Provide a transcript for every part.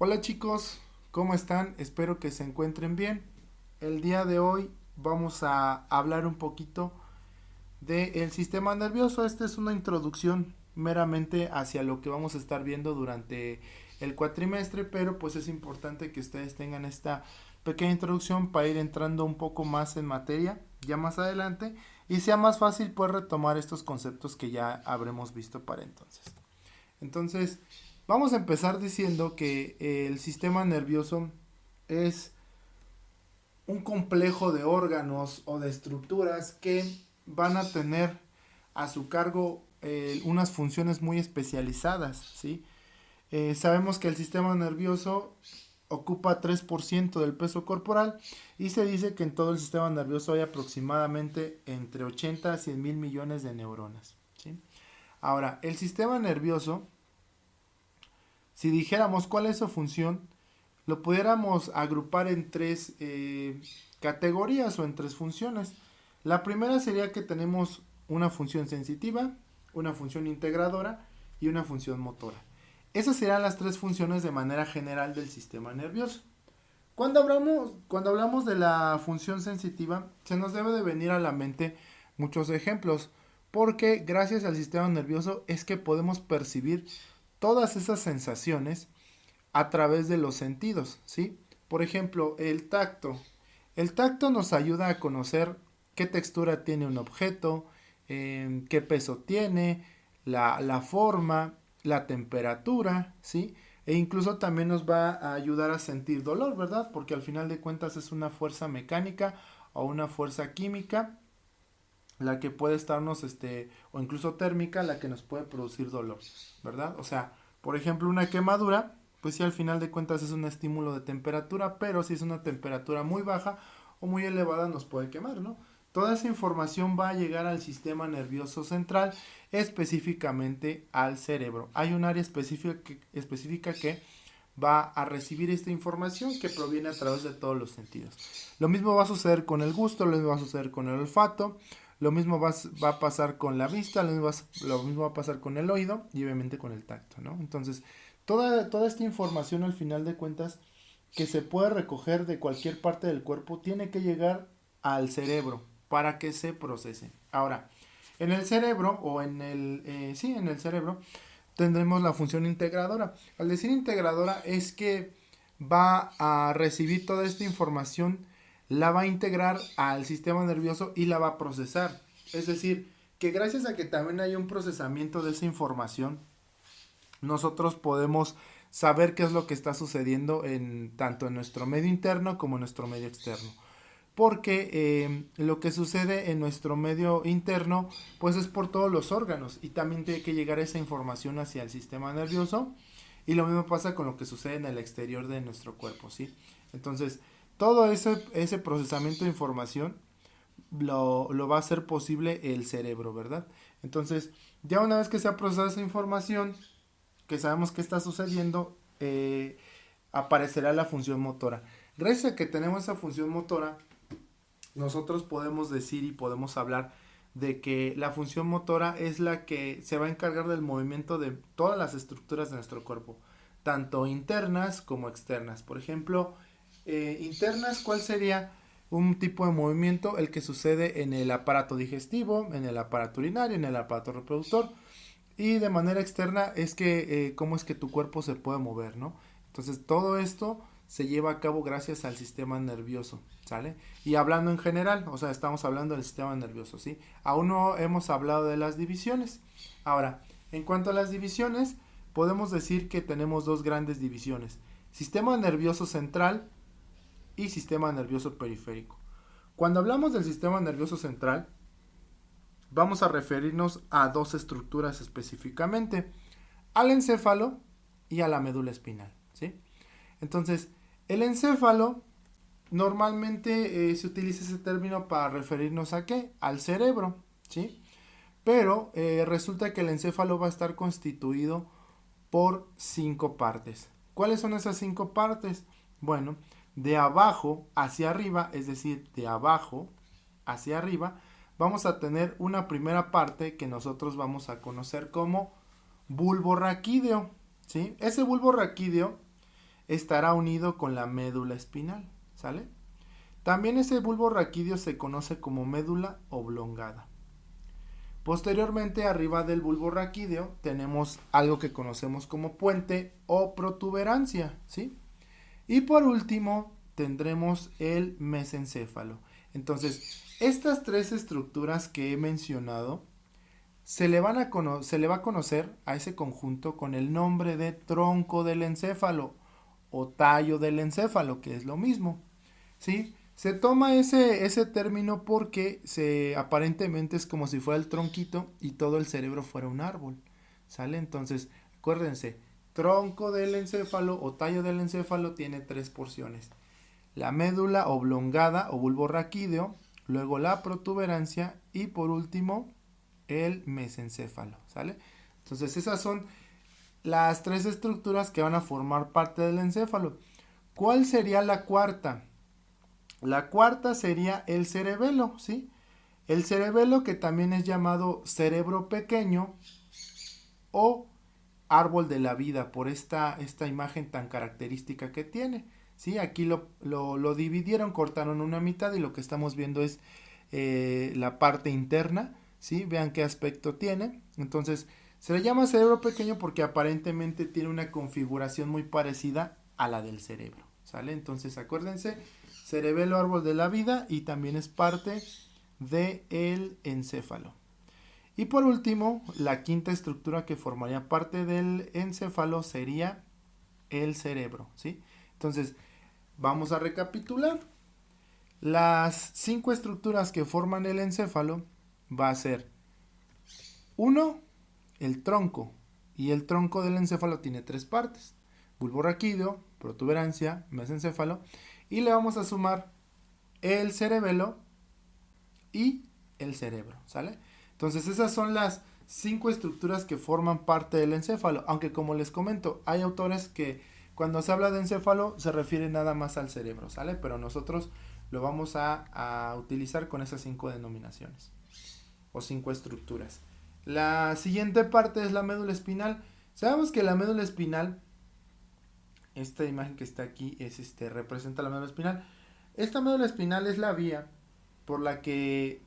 Hola chicos, ¿cómo están? Espero que se encuentren bien. El día de hoy vamos a hablar un poquito del sistema nervioso. Esta es una introducción meramente hacia lo que vamos a estar viendo durante el cuatrimestre, pero pues es importante que ustedes tengan esta pequeña introducción para ir entrando un poco más en materia ya más adelante y sea más fácil pues retomar estos conceptos que ya habremos visto para entonces. Entonces, vamos a empezar diciendo que el sistema nervioso es un complejo de órganos o de estructuras que van a tener a su cargo unas funciones muy especializadas, ¿sí? Sabemos que el sistema nervioso ocupa 3% del peso corporal y se dice que en todo el sistema nervioso hay aproximadamente entre 80 a 100 mil millones de neuronas, ¿sí? Ahora, el sistema nervioso, si dijéramos cuál es su función, lo pudiéramos agrupar en tres categorías o en tres funciones. La primera sería que tenemos una función sensitiva, una función integradora y una función motora. Esas serían las tres funciones de manera general del sistema nervioso. Cuando hablamos de la función sensitiva, se nos debe de venir a la mente muchos ejemplos, porque gracias al sistema nervioso es que podemos percibir todas esas sensaciones a través de los sentidos, ¿sí? Por ejemplo, el tacto. El tacto nos ayuda a conocer qué textura tiene un objeto, qué peso tiene, la forma, la temperatura, ¿sí? E incluso también nos va a ayudar a sentir dolor, ¿verdad? Porque al final de cuentas es una fuerza mecánica o una fuerza química la que puede estarnos, o incluso térmica, la que nos puede producir dolor, ¿verdad? O sea, por ejemplo, una quemadura, pues sí, al final de cuentas es un estímulo de temperatura, pero si es una temperatura muy baja o muy elevada nos puede quemar, ¿no? Toda esa información va a llegar al sistema nervioso central, específicamente al cerebro. Hay un área específica que va a recibir esta información que proviene a través de todos los sentidos. Lo mismo va a suceder con el gusto, lo mismo va a suceder con el olfato, lo mismo va a pasar con la vista, lo mismo va a pasar con el oído y obviamente con el tacto, ¿no? Entonces, toda esta información al final de cuentas que se puede recoger de cualquier parte del cuerpo tiene que llegar al cerebro para que se procese. Ahora, en el cerebro o en el cerebro tendremos la función integradora. Al decir integradora es que va a recibir toda esta información, la va a integrar al sistema nervioso y la va a procesar. Es decir, que gracias a que también hay un procesamiento de esa información, nosotros podemos saber qué es lo que está sucediendo tanto en nuestro medio interno como en nuestro medio externo. Porque lo que sucede en nuestro medio interno pues es por todos los órganos y también tiene que llegar esa información hacia el sistema nervioso y lo mismo pasa con lo que sucede en el exterior de nuestro cuerpo, ¿sí? Entonces, todo ese procesamiento de información lo va a hacer posible el cerebro, ¿verdad? Entonces, ya una vez que se ha procesado esa información, que sabemos qué está sucediendo, aparecerá la función motora. Gracias a que tenemos esa función motora, nosotros podemos decir y podemos hablar de que la función motora es la que se va a encargar del movimiento de todas las estructuras de nuestro cuerpo, tanto internas como externas. Por ejemplo, internas, ¿cuál sería un tipo de movimiento? El que sucede en el aparato digestivo, en el aparato urinario, en el aparato reproductor. Y de manera externa es que cómo es que tu cuerpo se puede mover, ¿no? Entonces todo esto se lleva a cabo gracias al sistema nervioso, ¿sale? Y hablando en general, o sea, estamos hablando del sistema nervioso, ¿sí? Aún no hemos hablado de las divisiones. Ahora, en cuanto a las divisiones, podemos decir que tenemos dos grandes divisiones. Sistema nervioso central y sistema nervioso periférico. Cuando hablamos del sistema nervioso central, vamos a referirnos a dos estructuras específicamente, al encéfalo y a la médula espinal, ¿sí? Entonces, el encéfalo normalmente se utiliza ese término para referirnos a qué? Al cerebro, ¿sí? Pero resulta que el encéfalo va a estar constituido por 5 partes. ¿Cuáles son esas 5 partes? Bueno, de abajo hacia arriba, es decir, de abajo hacia arriba, vamos a tener una primera parte que nosotros vamos a conocer como bulbo raquídeo, ¿sí? Ese bulbo raquídeo estará unido con la médula espinal, ¿sale? También ese bulbo raquídeo se conoce como médula oblongada. Posteriormente, arriba del bulbo raquídeo, tenemos algo que conocemos como puente o protuberancia, ¿sí? Y por último, tendremos el mesencéfalo. Entonces, estas tres estructuras que he mencionado, se le va a conocer a ese conjunto con el nombre de tronco del encéfalo o tallo del encéfalo, que es lo mismo, ¿sí? Se toma ese término porque aparentemente es como si fuera el tronquito y todo el cerebro fuera un árbol, ¿sale? Entonces, acuérdense, tronco del encéfalo o tallo del encéfalo tiene tres porciones. La médula oblongada o bulbo raquídeo, luego la protuberancia y por último el mesencéfalo, ¿sale? Entonces esas son las tres estructuras que van a formar parte del encéfalo. ¿Cuál sería la cuarta? La cuarta sería el cerebelo, ¿sí? El cerebelo, que también es llamado cerebro pequeño o árbol de la vida por esta imagen tan característica que tiene, ¿sí? Aquí lo dividieron, cortaron una mitad y lo que estamos viendo es la parte interna, ¿sí? Vean qué aspecto tiene. Entonces, se le llama cerebro pequeño porque aparentemente tiene una configuración muy parecida a la del cerebro, ¿sale? Entonces, acuérdense, cerebelo, árbol de la vida, y también es parte del encéfalo. Y por último, la quinta estructura que formaría parte del encéfalo sería el cerebro, ¿sí? Entonces, vamos a recapitular. Las 5 estructuras que forman el encéfalo va a ser 1, el tronco. Y el tronco del encéfalo tiene 3 partes: bulbo raquídeo, protuberancia, mesencéfalo. Y le vamos a sumar el cerebelo y el cerebro, ¿sale? Entonces esas son las 5 estructuras que forman parte del encéfalo, aunque como les comento, hay autores que cuando se habla de encéfalo se refiere nada más al cerebro, ¿sale? Pero nosotros lo vamos a utilizar con esas 5 denominaciones o 5 estructuras. La siguiente parte es la médula espinal. Sabemos que la médula espinal, esta imagen que está aquí representa la médula espinal. Esta médula espinal es la vía por la que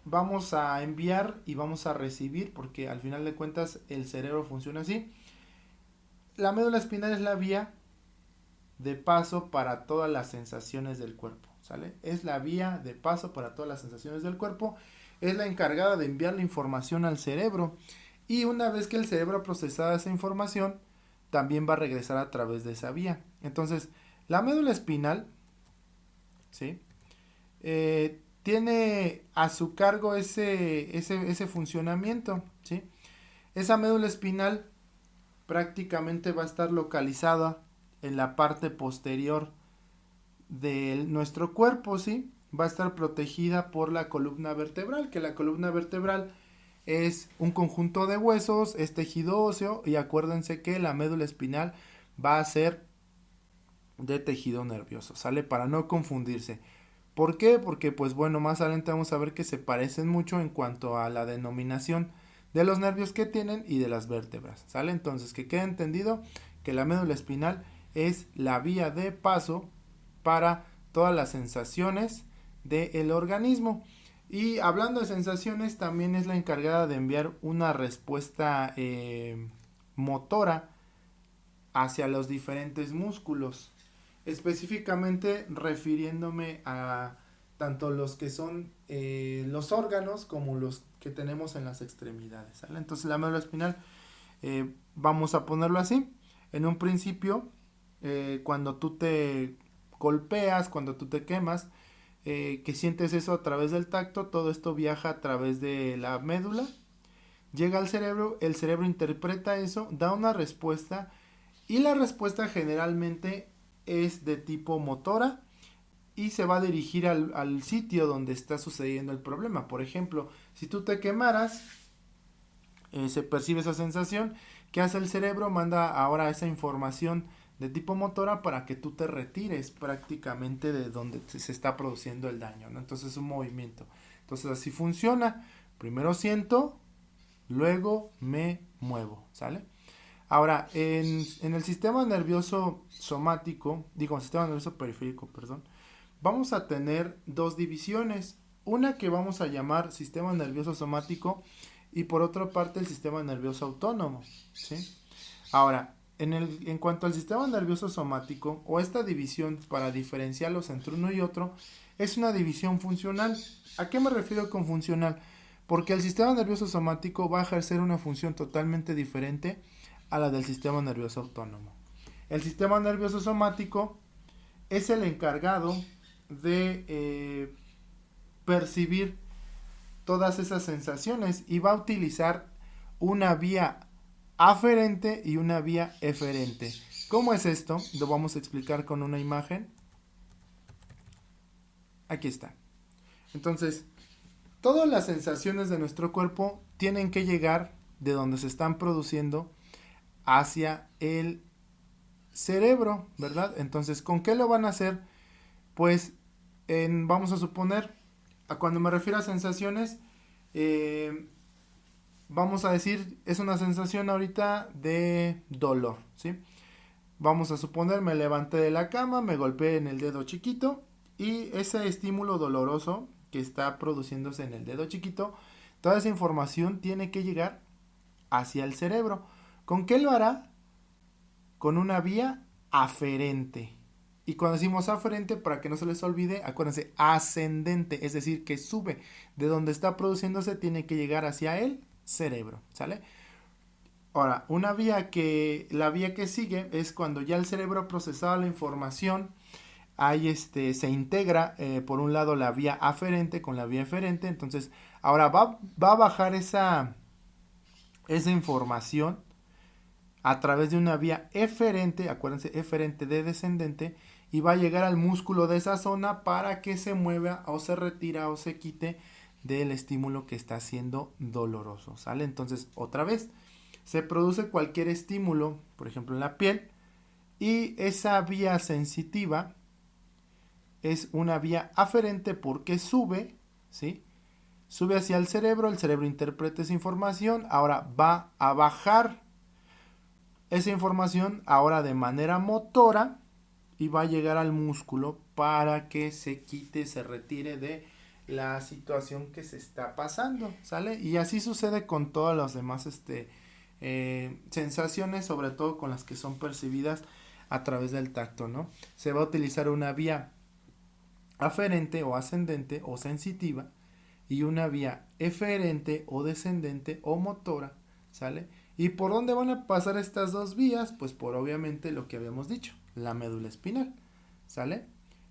vamos a enviar y vamos a recibir, porque al final de cuentas el cerebro funciona así. La médula espinal es la vía de paso para todas las sensaciones del cuerpo, ¿sale? Es la vía de paso para todas las sensaciones del cuerpo, es la encargada de enviar la información al cerebro, y una vez que el cerebro ha procesado esa información, también va a regresar a través de esa vía. Entonces, la médula espinal, ¿sí? Tiene a su cargo ese funcionamiento, ¿sí? Esa médula espinal prácticamente va a estar localizada en la parte posterior de nuestro cuerpo, ¿sí? Va a estar protegida por la columna vertebral, que la columna vertebral es un conjunto de huesos, es tejido óseo, y acuérdense que la médula espinal va a ser de tejido nervioso, ¿sale? Para no confundirse. ¿Por qué? Porque pues bueno, más adelante vamos a ver que se parecen mucho en cuanto a la denominación de los nervios que tienen y de las vértebras, ¿sale? Entonces, que quede entendido que la médula espinal es la vía de paso para todas las sensaciones del organismo. Y hablando de sensaciones, también es la encargada de enviar una respuesta motora hacia los diferentes músculos, específicamente refiriéndome a tanto los que son los órganos como los que tenemos en las extremidades, ¿sale? Entonces la médula espinal, vamos a ponerlo así, en un principio, cuando tú te golpeas, cuando tú te quemas, que sientes eso a través del tacto, todo esto viaja a través de la médula, llega al cerebro, el cerebro interpreta eso, da una respuesta, y la respuesta generalmente es de tipo motora y se va a dirigir al sitio donde está sucediendo el problema. Por ejemplo, si tú te quemaras, se percibe esa sensación. ¿Qué hace el cerebro? Manda ahora esa información de tipo motora para que tú te retires prácticamente de donde se está produciendo el daño, ¿no? Entonces es un movimiento. Entonces así funciona. Primero siento, luego me muevo, ¿sale? Ahora, en el sistema nervioso somático, digo, sistema nervioso periférico, perdón, vamos a tener dos divisiones. Una que vamos a llamar sistema nervioso somático y por otra parte el sistema nervioso autónomo, ¿sí? Ahora, en cuanto al sistema nervioso somático, o esta división para diferenciarlos entre uno y otro, es una división funcional. ¿A qué me refiero con funcional? Porque el sistema nervioso somático va a ejercer una función totalmente diferente a la del sistema nervioso autónomo. El sistema nervioso somático es el encargado de percibir todas esas sensaciones y va a utilizar una vía aferente y una vía eferente. ¿Cómo es esto? Lo vamos a explicar con una imagen. Aquí está. Entonces, todas las sensaciones de nuestro cuerpo tienen que llegar de donde se están produciendo hacia el cerebro, ¿verdad? Entonces, ¿con qué lo van a hacer? Pues, vamos a suponer, cuando me refiero a sensaciones, vamos a decir, es una sensación ahorita de dolor, ¿sí? Vamos a suponer, me levanté de la cama, me golpeé en el dedo chiquito y ese estímulo doloroso que está produciéndose en el dedo chiquito, toda esa información tiene que llegar hacia el cerebro. ¿Con qué lo hará? Con una vía aferente. Y cuando decimos aferente, para que no se les olvide, acuérdense, ascendente, es decir, que sube de donde está produciéndose, tiene que llegar hacia el cerebro, ¿sale? Ahora, la vía que sigue es cuando ya el cerebro ha procesado la información, ahí se integra por un lado la vía aferente con la vía eferente, entonces ahora va a bajar esa información a través de una vía eferente, acuérdense, eferente de descendente, y va a llegar al músculo de esa zona para que se mueva o se retira o se quite del estímulo que está siendo doloroso, ¿sale? Entonces, otra vez, se produce cualquier estímulo, por ejemplo en la piel, y esa vía sensitiva es una vía aferente porque sube, ¿sí? Sube hacia el cerebro interpreta esa información, ahora va a bajar esa información ahora de manera motora y va a llegar al músculo para que se quite, se retire de la situación que se está pasando, ¿sale? Y así sucede con todas las demás sensaciones, sobre todo con las que son percibidas a través del tacto, ¿no? Se va a utilizar una vía aferente o ascendente o sensitiva y una vía eferente o descendente o motora, ¿sale? ¿Y por dónde van a pasar estas dos vías? Pues por obviamente lo que habíamos dicho, la médula espinal, ¿sale?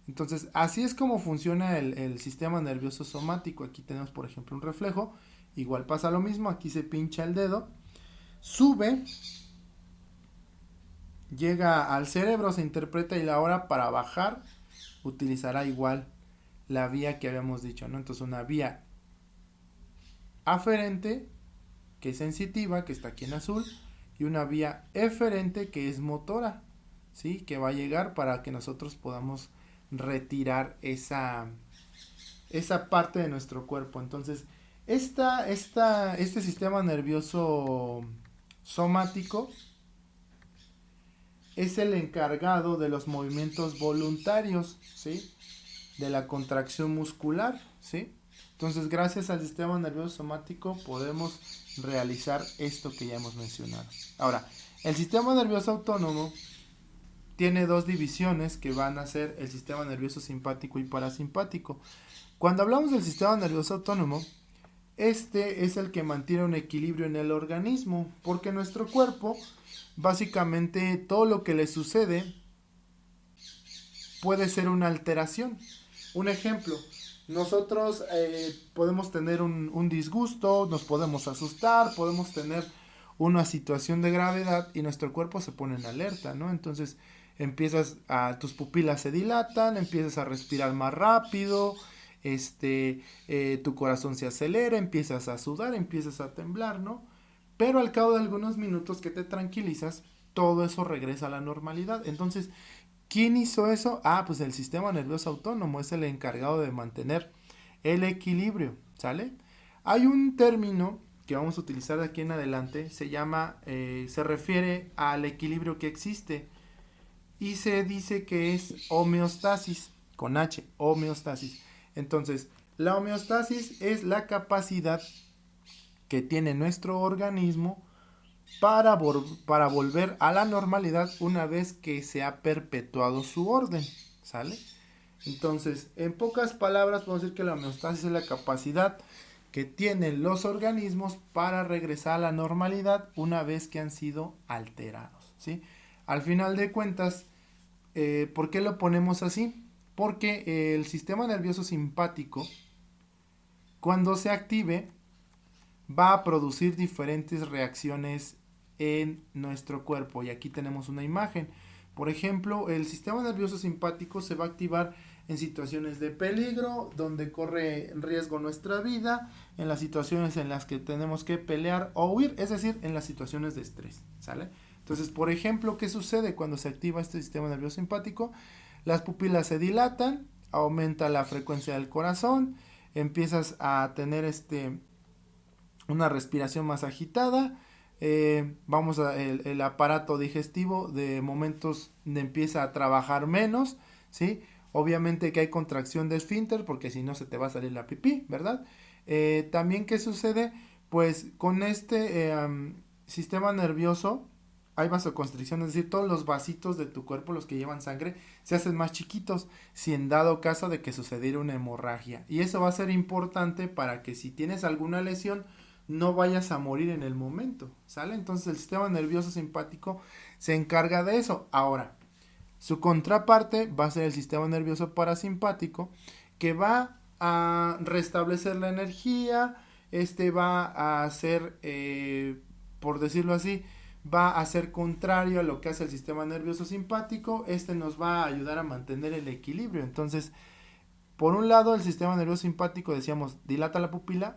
Entonces, así es como funciona el sistema nervioso somático. Aquí tenemos, por ejemplo, un reflejo. Igual pasa lo mismo, aquí se pincha el dedo, sube, llega al cerebro, se interpreta y la hora para bajar utilizará igual la vía que habíamos dicho, ¿no? Entonces, una vía aferente, que es sensitiva, que está aquí en azul, y una vía eferente, que es motora, ¿sí? Que va a llegar para que nosotros podamos retirar esa parte de nuestro cuerpo. Entonces, este sistema nervioso somático es el encargado de los movimientos voluntarios, ¿sí? De la contracción muscular, ¿sí? Entonces, gracias al sistema nervioso somático podemos realizar esto que ya hemos mencionado. Ahora, el sistema nervioso autónomo tiene dos divisiones que van a ser el sistema nervioso simpático y parasimpático. Cuando hablamos del sistema nervioso autónomo, este es el que mantiene un equilibrio en el organismo, porque nuestro cuerpo, básicamente todo lo que le sucede puede ser una alteración. Un ejemplo, nosotros podemos tener un disgusto, nos podemos asustar, podemos tener una situación de gravedad y nuestro cuerpo se pone en alerta, ¿no? Entonces tus pupilas se dilatan, empiezas a respirar más rápido, tu corazón se acelera, empiezas a sudar, empiezas a temblar, ¿no? Pero al cabo de algunos minutos que te tranquilizas, todo eso regresa a la normalidad. Entonces, ¿quién hizo eso? Pues el sistema nervioso autónomo es el encargado de mantener el equilibrio, ¿sale? Hay un término que vamos a utilizar de aquí en adelante se refiere al equilibrio que existe y se dice que es homeostasis, con H, homeostasis. Entonces, la homeostasis es la capacidad que tiene nuestro organismo para volver a la normalidad una vez que se ha perpetuado su orden, ¿sale? Entonces, en pocas palabras, podemos decir que la homeostasis es la capacidad que tienen los organismos para regresar a la normalidad una vez que han sido alterados, ¿sí? Al final de cuentas, ¿por qué lo ponemos así? Porque el sistema nervioso simpático, cuando se active, va a producir diferentes reacciones en nuestro cuerpo. Y aquí tenemos una imagen. Por ejemplo, el sistema nervioso simpático se va a activar en situaciones de peligro, donde corre riesgo nuestra vida, en las situaciones en las que tenemos que pelear o huir, es decir, en las situaciones de estrés, ¿sale? Entonces, por ejemplo, ¿qué sucede cuando se activa este sistema nervioso simpático? Las pupilas se dilatan, aumenta la frecuencia del corazón, empiezas a tener una respiración más agitada, el aparato digestivo de momentos empieza a trabajar menos, ¿sí? Obviamente que hay contracción de esfínter porque si no se te va a salir la pipí, ¿verdad? También, ¿qué sucede? Pues con sistema nervioso hay vasoconstricción, es decir, todos los vasitos de tu cuerpo, los que llevan sangre, se hacen más chiquitos si en dado caso de que sucediera una hemorragia. Y eso va a ser importante para que si tienes alguna lesión, no vayas a morir en el momento, ¿sale? Entonces el sistema nervioso simpático se encarga de eso. Ahora, su contraparte va a ser el sistema nervioso parasimpático, que va a restablecer la energía, va a ser, por decirlo así, va a ser contrario a lo que hace el sistema nervioso simpático, nos va a ayudar a mantener el equilibrio. Entonces, por un lado, el sistema nervioso simpático, decíamos, dilata la pupila,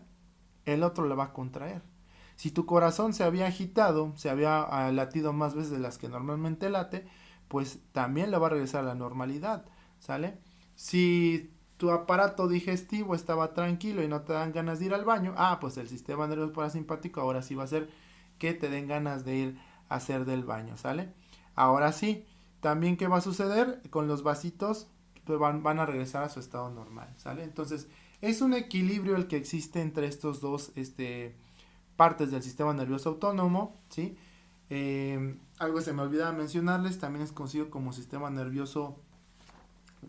el otro la va a contraer. Si tu corazón se había agitado, se había latido más veces de las que normalmente late, pues también le va a regresar a la normalidad, ¿sale? Si tu aparato digestivo estaba tranquilo y no te dan ganas de ir al baño, pues el sistema nervioso parasimpático ahora sí va a hacer que te den ganas de ir a hacer del baño, ¿sale? Ahora sí, también ¿qué va a suceder? Con los vasitos pues van a regresar a su estado normal, ¿sale? Entonces, es un equilibrio el que existe entre estos dos partes del sistema nervioso autónomo, ¿sí? Algo se me olvidaba mencionarles, también es conocido como sistema nervioso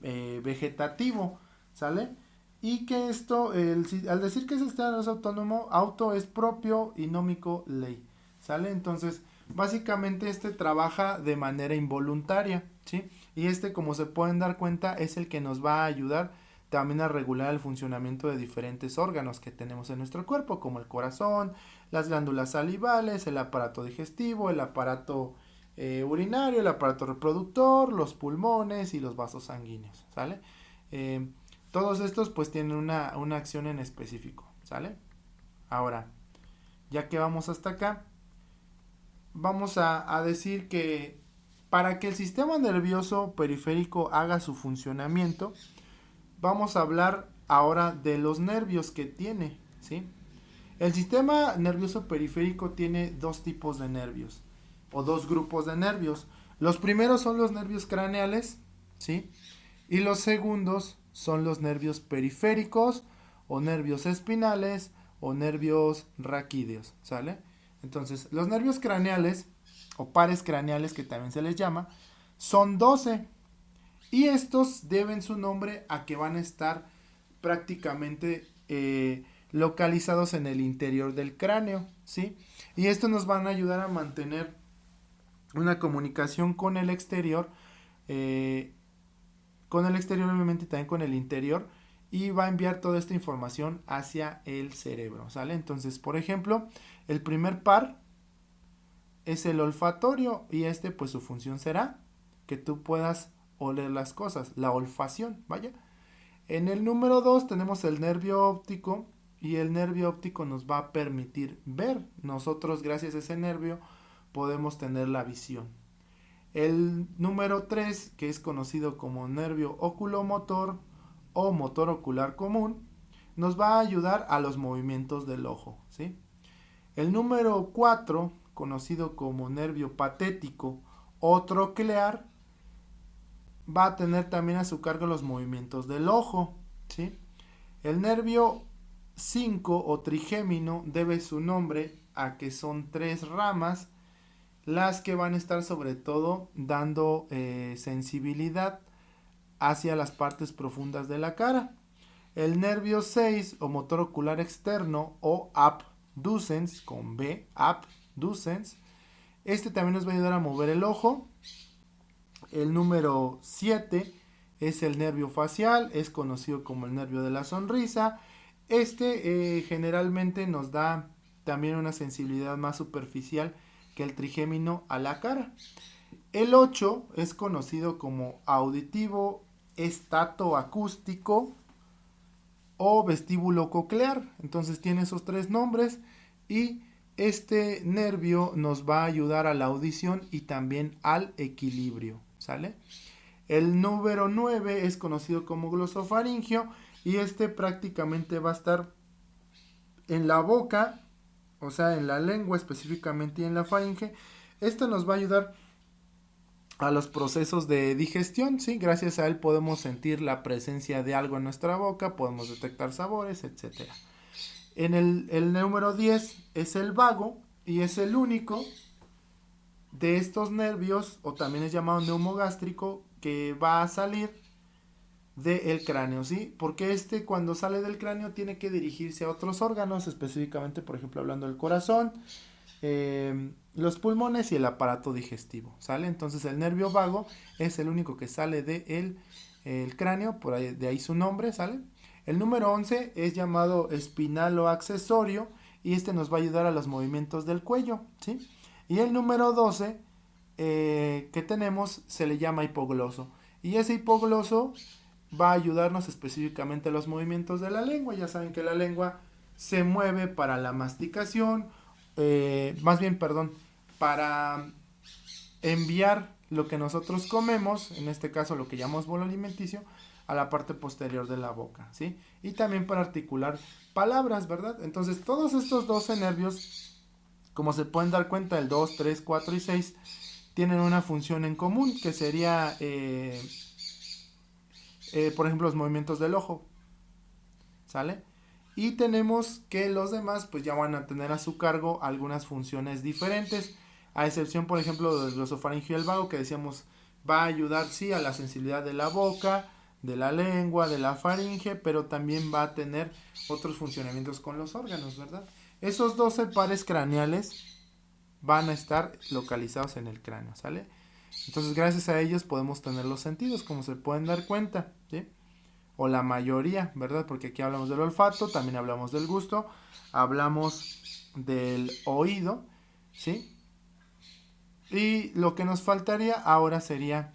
vegetativo, ¿sale? Y que al decir que es el sistema nervioso autónomo, auto es propio y nómico ley, ¿sale? Entonces, básicamente trabaja de manera involuntaria, ¿sí? Y como se pueden dar cuenta, es el que nos va a ayudar también a regular el funcionamiento de diferentes órganos que tenemos en nuestro cuerpo, como el corazón, las glándulas salivales, el aparato digestivo, el aparato urinario, el aparato reproductor, los pulmones y los vasos sanguíneos, ¿sale? Todos estos pues tienen una acción en específico, ¿sale? Ahora, ya que vamos hasta acá, vamos a decir que para que el sistema nervioso periférico haga su funcionamiento, vamos a hablar ahora de los nervios que tiene, ¿sí? El sistema nervioso periférico tiene dos tipos de nervios, o dos grupos de nervios. Los primeros son los nervios craneales, ¿sí? Y los segundos son los nervios periféricos, o nervios espinales, o nervios raquídeos, ¿sale? Entonces, los nervios craneales, o pares craneales que también se les llama, son 12. Y estos deben su nombre a que van a estar prácticamente localizados en el interior del cráneo, ¿sí? Y estos nos van a ayudar a mantener una comunicación con el exterior, obviamente también con el interior, y va a enviar toda esta información hacia el cerebro, ¿sale? Entonces, por ejemplo, el primer par es el olfatorio y pues su función será que tú puedas oler las cosas, la olfacción, vaya. En el número 2 tenemos el nervio óptico y el nervio óptico nos va a permitir ver. Nosotros gracias a ese nervio podemos tener la visión. El número 3, que es conocido como nervio oculomotor o motor ocular común, nos va a ayudar a los movimientos del ojo, ¿sí? El número 4, conocido como nervio patético o troclear, va a tener también a su cargo los movimientos del ojo, ¿sí? El nervio 5 o trigémino debe su nombre a que son 3 ramas las que van a estar sobre todo dando sensibilidad hacia las partes profundas de la cara. El nervio 6 o motor ocular externo o abducens con B, abducens, este también nos va a ayudar a mover el ojo. El número 7 es el nervio facial, es conocido como el nervio de la sonrisa. Este generalmente nos da también una sensibilidad más superficial que el trigémino a la cara. El 8 es conocido como auditivo estatoacústico o vestíbulo coclear. Entonces tiene esos 3 nombres y este nervio nos va a ayudar a la audición y también al equilibrio, ¿sale? El número 9 es conocido como glosofaringio y este prácticamente va a estar en la boca, o sea, en la lengua específicamente y en la faringe. Esto nos va a ayudar a los procesos de digestión, ¿sí? Gracias a él podemos sentir la presencia de algo en nuestra boca, podemos detectar sabores, etc. El número 10 es el vago y es el único de estos nervios, o también es llamado neumogástrico, que va a salir del cráneo, ¿sí? Porque este cuando sale del cráneo tiene que dirigirse a otros órganos, específicamente, por ejemplo, hablando del corazón, los pulmones y el aparato digestivo, ¿sale? Entonces el nervio vago es el único que sale del cráneo, por ahí, de ahí su nombre, ¿sale? El número 11 es llamado espinalo accesorio y este nos va a ayudar a los movimientos del cuello, ¿sí? Y el número 12 que tenemos se le llama hipogloso y ese hipogloso va a ayudarnos específicamente a los movimientos de la lengua. Ya saben que la lengua se mueve para la masticación, para enviar lo que nosotros comemos, en este caso lo que llamamos bolo alimenticio, a la parte posterior de la boca, ¿sí? Y también para articular palabras, ¿verdad? Entonces todos estos 12 nervios, como se pueden dar cuenta, el 2, 3, 4 y 6, tienen una función en común, que sería, por ejemplo, los movimientos del ojo, ¿sale? Y tenemos que los demás pues ya van a tener a su cargo algunas funciones diferentes, a excepción por ejemplo del glosofaringio y el vago, que decíamos va a ayudar sí a la sensibilidad de la boca, de la lengua, de la faringe, pero también va a tener otros funcionamientos con los órganos, ¿verdad? Esos 12 pares craneales van a estar localizados en el cráneo, ¿sale? Entonces gracias a ellos podemos tener los sentidos, como se pueden dar cuenta, ¿sí? O la mayoría, ¿verdad? Porque aquí hablamos del olfato, también hablamos del gusto, hablamos del oído, ¿sí? Y lo que nos faltaría ahora sería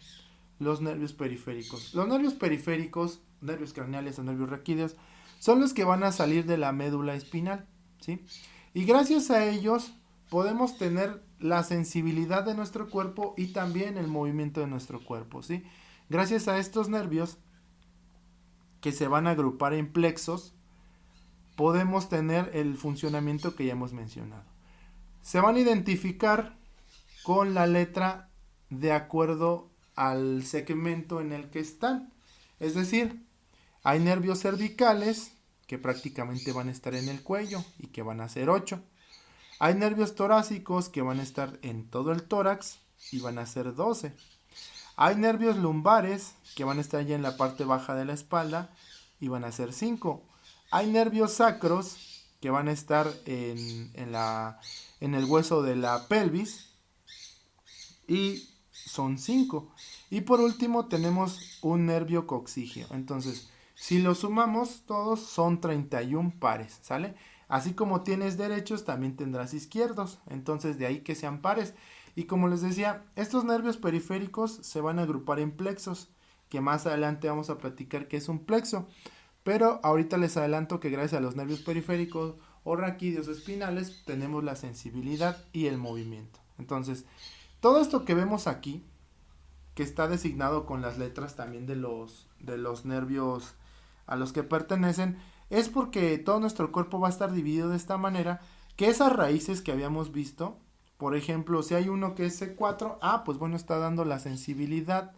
los nervios periféricos. Los nervios periféricos, nervios craneales o nervios raquídeos, son los que van a salir de la médula espinal, ¿sí? Y gracias a ellos podemos tener la sensibilidad de nuestro cuerpo y también el movimiento de nuestro cuerpo, ¿sí? Gracias a estos nervios que se van a agrupar en plexos, podemos tener el funcionamiento que ya hemos mencionado. Se van a identificar con la letra de acuerdo al segmento en el que están. Es decir, hay nervios cervicales que prácticamente van a estar en el cuello y que van a ser 8. Hay nervios torácicos que van a estar en todo el tórax y van a ser 12. Hay nervios lumbares que van a estar ya en la parte baja de la espalda y van a ser 5. Hay nervios sacros que van a estar en el hueso de la pelvis y son 5. Y por último tenemos un nervio coxígeo. Entonces, si lo sumamos todos son 31 pares, ¿sale? Así como tienes derechos, también tendrás izquierdos. Entonces, de ahí que sean pares. Y como les decía, estos nervios periféricos se van a agrupar en plexos, que más adelante vamos a platicar qué es un plexo. Pero ahorita les adelanto que gracias a los nervios periféricos o raquídeos espinales tenemos la sensibilidad y el movimiento. Entonces, todo esto que vemos aquí, que está designado con las letras también de los nervios a los que pertenecen, es porque todo nuestro cuerpo va a estar dividido de esta manera, que esas raíces que habíamos visto, por ejemplo, si hay uno que es C4, pues bueno, está dando la sensibilidad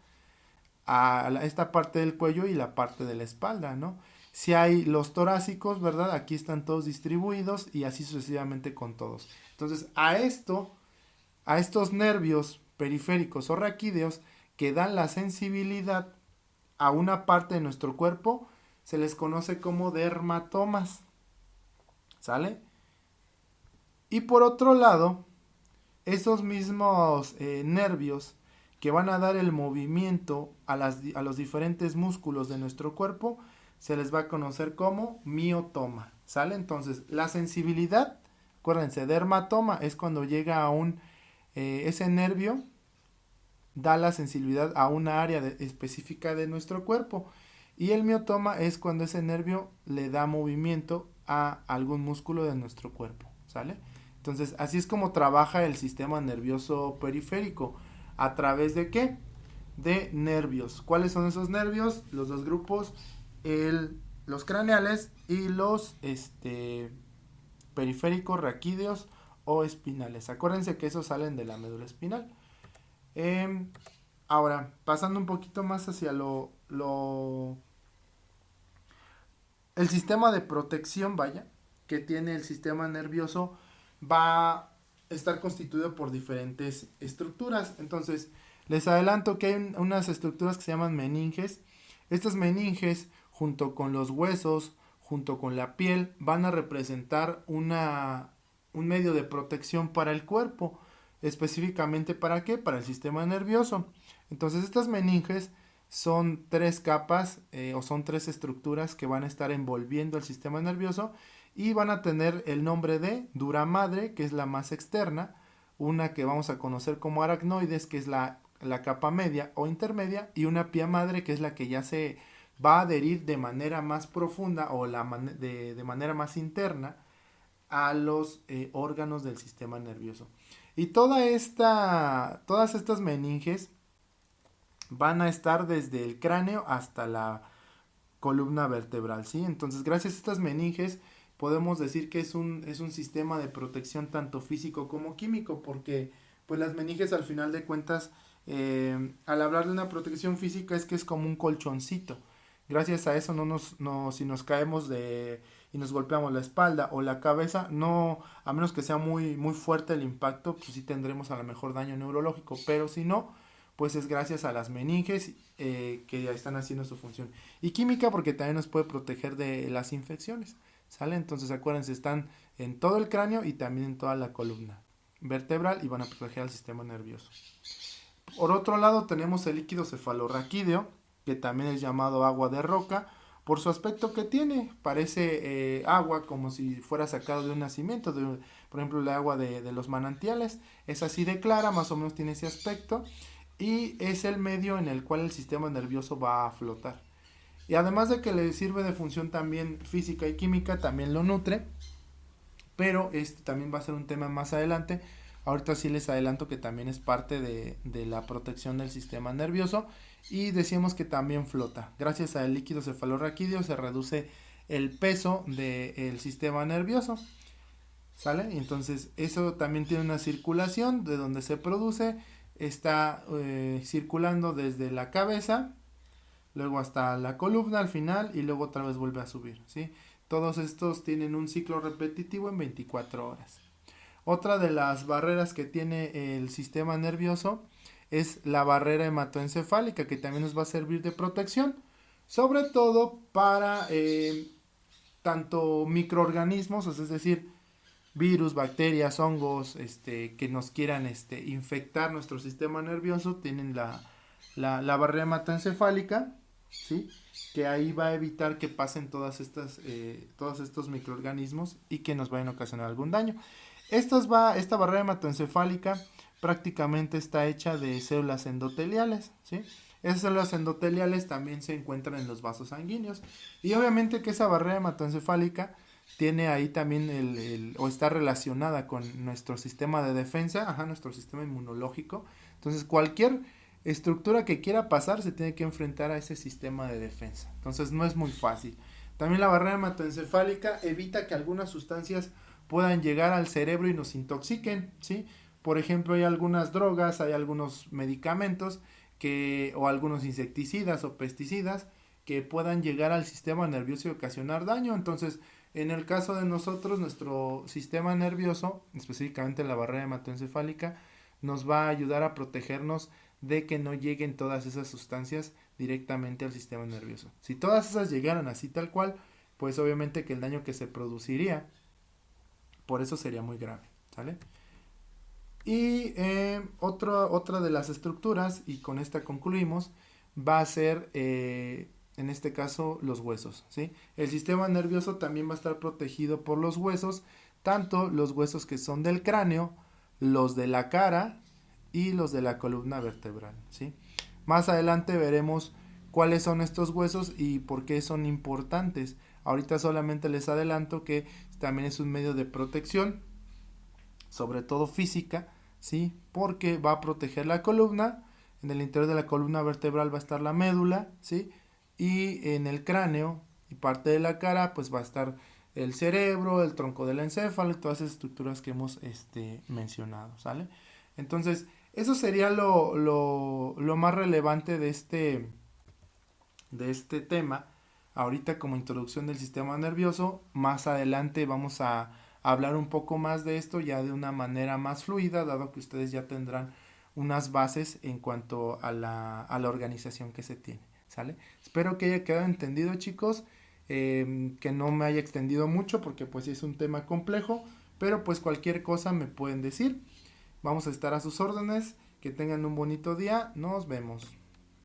a esta parte del cuello y la parte de la espalda, ¿no? Si hay los torácicos, ¿verdad? Aquí están todos distribuidos y así sucesivamente con todos. Entonces, a estos nervios periféricos o raquídeos que dan la sensibilidad a una parte de nuestro cuerpo, se les conoce como dermatomas, ¿sale? Y por otro lado, esos mismos nervios que van a dar el movimiento a los diferentes músculos de nuestro cuerpo, se les va a conocer como miotoma, ¿sale? Entonces, la sensibilidad, acuérdense, dermatoma es cuando llega a ese nervio da la sensibilidad a una área específica de nuestro cuerpo. Y el miotoma es cuando ese nervio le da movimiento a algún músculo de nuestro cuerpo, ¿sale? Entonces, así es como trabaja el sistema nervioso periférico. ¿A través de qué? De nervios. ¿Cuáles son esos nervios? Los dos grupos, los craneales y los periféricos, raquídeos o espinales. Acuérdense que esos salen de la médula espinal. Ahora, pasando un poquito más hacia el sistema de protección, vaya, que tiene el sistema nervioso, va a estar constituido por diferentes estructuras. Entonces, les adelanto que hay unas estructuras que se llaman meninges. Estas meninges, junto con los huesos, junto con la piel, van a representar un medio de protección para el cuerpo. Específicamente, ¿para qué? Para el sistema nervioso. Entonces, estas meninges son tres capas o son tres estructuras que van a estar envolviendo el sistema nervioso y van a tener el nombre de dura madre, que es la más externa, una que vamos a conocer como aracnoides, que es la capa media o intermedia, y una pia madre, que es la que ya se va a adherir de manera más profunda o de manera más interna a los órganos del sistema nervioso. Y todas estas meninges van a estar desde el cráneo hasta la columna vertebral, ¿sí? Entonces, gracias a estas meninges podemos decir que es un sistema de protección tanto físico como químico, porque pues las meninges al final de cuentas, al hablar de una protección física es que es como un colchoncito. Gracias a eso si nos caemos y nos golpeamos la espalda o la cabeza, no, a menos que sea muy, muy fuerte el impacto, pues sí tendremos a lo mejor daño neurológico, pero si no, pues es gracias a las meninges que ya están haciendo su función. Y química porque también nos puede proteger de las infecciones, ¿sale? Entonces acuérdense, están en todo el cráneo y también en toda la columna vertebral y van a proteger al sistema nervioso. Por otro lado tenemos el líquido cefalorraquídeo, que también es llamado agua de roca, por su aspecto que tiene, parece agua como si fuera sacado de un nacimiento, por ejemplo el agua de los manantiales, es así de clara, más o menos tiene ese aspecto, y es el medio en el cual el sistema nervioso va a flotar. Y además de que le sirve de función también física y química, también lo nutre, pero este también va a ser un tema más adelante. Ahorita sí les adelanto que también es parte de la protección del sistema nervioso y decíamos que también flota. Gracias al líquido cefalorraquídeo se reduce el peso del sistema nervioso, ¿sale? Entonces eso también tiene una circulación de donde se produce, está circulando desde la cabeza, luego hasta la columna al final y luego otra vez vuelve a subir, ¿sí? Todos estos tienen un ciclo repetitivo en 24 horas. Otra de las barreras que tiene el sistema nervioso es la barrera hematoencefálica, que también nos va a servir de protección, sobre todo para tanto microorganismos, es decir, virus, bacterias, hongos, que nos quieran infectar nuestro sistema nervioso, tienen la barrera hematoencefálica, ¿sí? Que ahí va a evitar que pasen todos estos microorganismos y que nos vayan a ocasionar algún daño. Esta barrera hematoencefálica prácticamente está hecha de células endoteliales, ¿sí? Esas células endoteliales también se encuentran en los vasos sanguíneos. Y obviamente que esa barrera hematoencefálica tiene ahí también o está relacionada con nuestro sistema de defensa, nuestro sistema inmunológico. Entonces cualquier estructura que quiera pasar se tiene que enfrentar a ese sistema de defensa. Entonces no es muy fácil. También la barrera hematoencefálica evita que algunas sustancias puedan llegar al cerebro y nos intoxiquen, ¿sí? Por ejemplo, hay algunas drogas, hay algunos medicamentos o algunos insecticidas o pesticidas que puedan llegar al sistema nervioso y ocasionar daño. Entonces, en el caso de nosotros, nuestro sistema nervioso, específicamente la barrera hematoencefálica, nos va a ayudar a protegernos de que no lleguen todas esas sustancias directamente al sistema nervioso. Si todas esas llegaran así tal cual, pues obviamente que el daño que se produciría, por eso sería muy grave, ¿sale? Y otra de las estructuras, y con esta concluimos, va a ser, en este caso, los huesos, ¿sí? El sistema nervioso también va a estar protegido por los huesos, tanto los huesos que son del cráneo, los de la cara y los de la columna vertebral, ¿sí? Más adelante veremos cuáles son estos huesos y por qué son importantes. Ahorita solamente les adelanto que también es un medio de protección, sobre todo física, ¿sí? Porque va a proteger la columna, en el interior de la columna vertebral va a estar la médula, ¿sí? Y en el cráneo y parte de la cara, pues va a estar el cerebro, el tronco del encéfalo y todas esas estructuras que hemos mencionado, ¿sale? Entonces, eso sería lo más relevante de este tema. Ahorita como introducción del sistema nervioso, más adelante vamos a hablar un poco más de esto ya de una manera más fluida, dado que ustedes ya tendrán unas bases en cuanto a la organización que se tiene, ¿sale? Espero que haya quedado entendido, chicos, que no me haya extendido mucho porque pues es un tema complejo, pero pues cualquier cosa me pueden decir. Vamos a estar a sus órdenes, que tengan un bonito día, nos vemos.